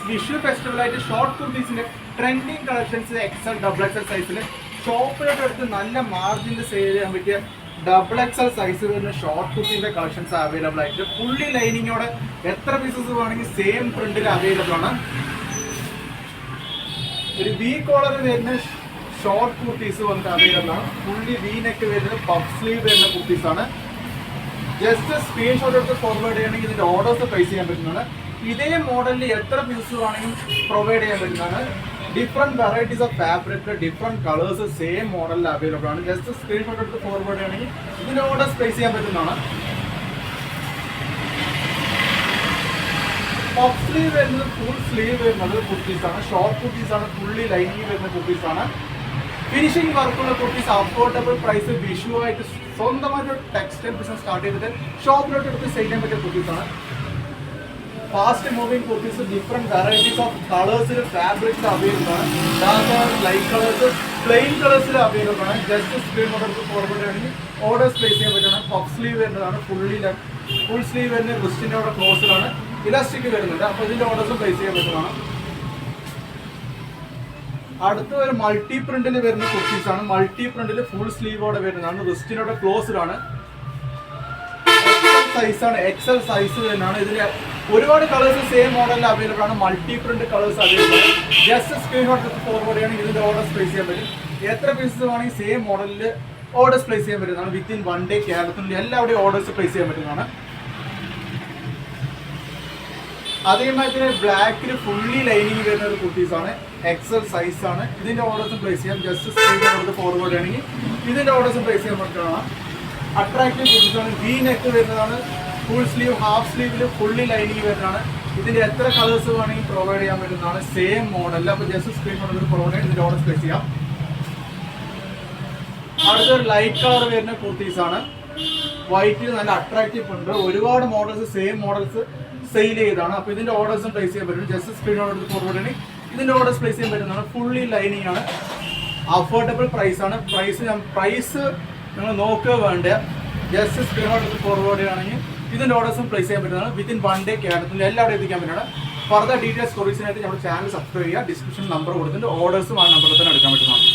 വിഷു ഫെസ്റ്റിവലായിട്ട് ഷോർട്ട് കുർത്തീസിന്റെ trending collections XL double XL സൈസിൽ ഷോപ്പിലോട്ട് എടുത്ത് നല്ല മാർജിനിൽ സെയിൽ ചെയ്യാൻ പറ്റിയ ഡബിൾ എക്സൽ സൈസ് വരുന്ന ഷോർട്ട് കുർത്തിന്റെ കളക്ഷൻസ് അവൈലബിൾ ആയിട്ട് ഫുള്ളി ലൈനിങ്ങോടെ എത്ര പീസസ് വേണമെങ്കിൽ സെയിം പ്രിന്റിൽ അവൈലബിൾ ആണ്. ഒരു വി കോളർ വരുന്ന ഷോർട്ട് കുർത്തീസ് വന്നിട്ട് അവൈലബിൾ ആണ്. ഫുള്ളി വി നെക്ക് വരുന്നത് പഫ് സ്ലീവ് വരുന്ന കുർത്തീസ് ആണ്. ജസ്റ്റ് സ്ക്രീൻഷോട്ട് എടുത്ത് ഫോർവേഡ് ചെയ്യണമെങ്കിൽ ഇതിന്റെ ഓർഡേഴ്സ് പ്ലേസ് ചെയ്യാൻ പറ്റുന്നതാണ്. ഇതേ മോഡലിൽ എത്ര പീസസ് വേണമെങ്കിലും പ്രൊവൈഡ് ചെയ്യാൻ പറ്റുന്നതാണ്. Different varieties of fabric, different colours same മോഡലിൽ അവൈലബിൾ ആണ്. ജസ്റ്റ് സ്ക്രീൻഷോട്ട് എടുത്ത് ഫോർവേഡ് ചെയ്യണമെങ്കിൽ ഇതിന്റെ ഓർഡേഴ്സ് പ്ലേസ് ചെയ്യാൻ പറ്റുന്നതാണ്. പഫ് സ്ലീവ് വരുന്നത് ഫുൾ സ്ലീവ് വരുന്നത് കുർത്തീസാണ്. ഷോർട്ട് കുർത്തീസാണ്. ഫുള്ളി ലൈനിങ് വരുന്ന കുർത്തീസാണ്. ഫിനിഷിംഗ് വർക്കുള്ള കുർത്തീസ് അഫോർഡബിൾ പ്രൈസ് വിഷുവായിട്ട് സ്വന്തമായിട്ട് ടെക്സ്റ്റൈൽ ബിസിനസ് സ്റ്റാർട്ട് ചെയ്തിട്ട് ഷോപ്പിലോട്ട് എടുത്ത് സെയിൽ ചെയ്യാൻ പറ്റിയ കുർത്തീസാണ്. Fast moving kurtis different varieties of കളേഴ്സിൽ ഫാബ്രിക്സ് അവൈലബിൾ ആണ്. Dark colours, light colours, plain കളേഴ്സിൽ അവൈലബിൾ ആണ്. ജസ്റ്റ് സ്ക്രീൻ എടുത്ത് ഫോർവേഡ് ആണെങ്കിൽ ഓർഡേഴ്സ് പ്ലേസ് ചെയ്യാൻ പറ്റുന്നതാണ്. പഫ് സ്ലീവ് വരുന്നതാണ്. ഫുൾ സ്ലീവ് വരുന്ന റിസ്റ്റിൻ്റെ അവിടെ ക്ലോസിലാണ്. ഇലാസ്റ്റിക് വരുന്നുണ്ട്. അപ്പോൾ ഇതിന്റെ ഓർഡേഴ്സും പ്ലേസ് ചെയ്യാൻ പറ്റുന്നതാണ്. അടുത്ത ഒരു മൾട്ടി പ്രിന്റിൽ വരുന്ന കുർത്തീസ് ആണ്. മൾട്ടി പ്രിന്റിൽ ഫുൾ സ്ലീവോടെ വരുന്നതാണ്. റിസ്റ്റിനോടെ ക്ലോസ്ഡ് ആണ്. സൈസാണ്. എക്സൽ സൈസ് തന്നെയാണ്. ഇതിൽ ഒരുപാട് കളേഴ്സ് സെയിം മോഡലിൽ അവൈലബിൾ ആണ്. മൾട്ടി പ്രിന്റ് കളേഴ്സ് അവൈലബിൾ ആണ്. ജസ്റ്റ് സ്ക്രീൻഷോട്ട് ഫോർവേഡ് ചെയ്യണമെങ്കിൽ ഇതിന്റെ ഓർഡേഴ്സ് പ്ലേസ് ചെയ്യാൻ പറ്റും. എത്ര പീസസ് വേണമെങ്കിൽ സെയിം മോഡലിൽ ഓർഡേഴ്സ് പ്ലേസ് ചെയ്യാൻ പറ്റുന്നതാണ്. വിത്തിൻ 1 ഡേ കേരളത്തിൽ എല്ലാവരുടെയും ഓർഡേഴ്സ് പ്ലേസ് ചെയ്യാൻ പറ്റുന്നതാണ്. അതേമാതിരി ബ്ലാക്കിൽ ഫുള്ളി ലൈനിങ് വരുന്ന ഒരു കുർത്തീസാണ്. എക്സൽ സൈസ് ആണ്. ഇതിന്റെ ഓർഡേഴ്സും പ്ലേസ് ചെയ്യാം. ജസ്റ്റ് സ്ക്രീൻഷോട്ട് ഫോർവേഡ് ചെയ്യണമെങ്കിൽ ഇതിന്റെ ഓർഡേഴ്സും പ്ലേസ് ചെയ്യാൻ പറ്റുന്നതാണ്. അട്രാക്റ്റീവ് കുർത്തീസാണ്. വി നെക്ക് വരുന്നതാണ്. ഫുൾ സ്ലീവ്, ഹാഫ് സ്ലീവിൽ ഫുള്ളി ലൈനിങ് വരുന്നതാണ്. ഇതിന്റെ എത്ര കളേഴ്സ് വേണമെങ്കിൽ പ്രൊവൈഡ് ചെയ്യാൻ പറ്റുന്നതാണ്. സെയിം മോഡലിൽ. അപ്പോൾ ജസ്റ്റ് സ്ക്രീൻഷോട്ട് പ്രൊവൈഡ് ചെയ്യാൻ ഇതിന്റെ ഓർഡേഴ്സ് പ്ലേസ് ചെയ്യാം. അടുത്തൊരു ലൈറ്റ് കളർ വരുന്ന കുർത്തീസാണ്. വൈറ്റിൽ നല്ല അട്രാക്റ്റീവ് ഉണ്ട്. ഒരുപാട് മോഡൽസ് സെയിം മോഡൽസ് സെയിൽ ചെയ്താണ്. അപ്പോൾ ഇതിന്റെ ഓർഡേഴ്സും പ്ലേസ് ചെയ്യാൻ പറ്റും. ജസ്റ്റ് സ്ക്രീനോട് ഫോർവേഡ് ചെയ്യണമെങ്കിൽ ഇതിന്റെ ഓർഡേഴ്സ് പ്ലേസ് ചെയ്യാൻ പറ്റുന്നതാണ്. ഫുള്ളി ലൈനിങ് ആണ്. അഫോർഡബിൾ പ്രൈസ് ആണ്. പ്രൈസ് നിങ്ങൾ നോക്കുക വേണ്ട. ജസ്റ്റ് സ്ക്രീനോട് ഫോർവേഡ് ചെയ്യുകയാണെങ്കിൽ ഇതിന്റെ ഓർഡേഴ്സും പ്ലേസ് ചെയ്യാൻ പറ്റുന്നതാണ്. വിത്തിൻ 1 ഡേ കേരളത്തിൽ എല്ലാവരും എത്തിക്കാൻ പറ്റുന്നതാണ്. ഫർദർ ഡീറ്റെയിൽസ് കൊറീസിനായിട്ട് നമ്മുടെ ചാനൽ സബ്സ്ക്രൈബ് ചെയ്യുക. ഡിസ്ക്രിപ്ഷൻ നമ്പർ കൊടുത്തിട്ട് ഓർഡേഴ്സും ആ നമ്പറിൽ തന്നെ എടുക്കാൻ പറ്റുന്നതാണ്.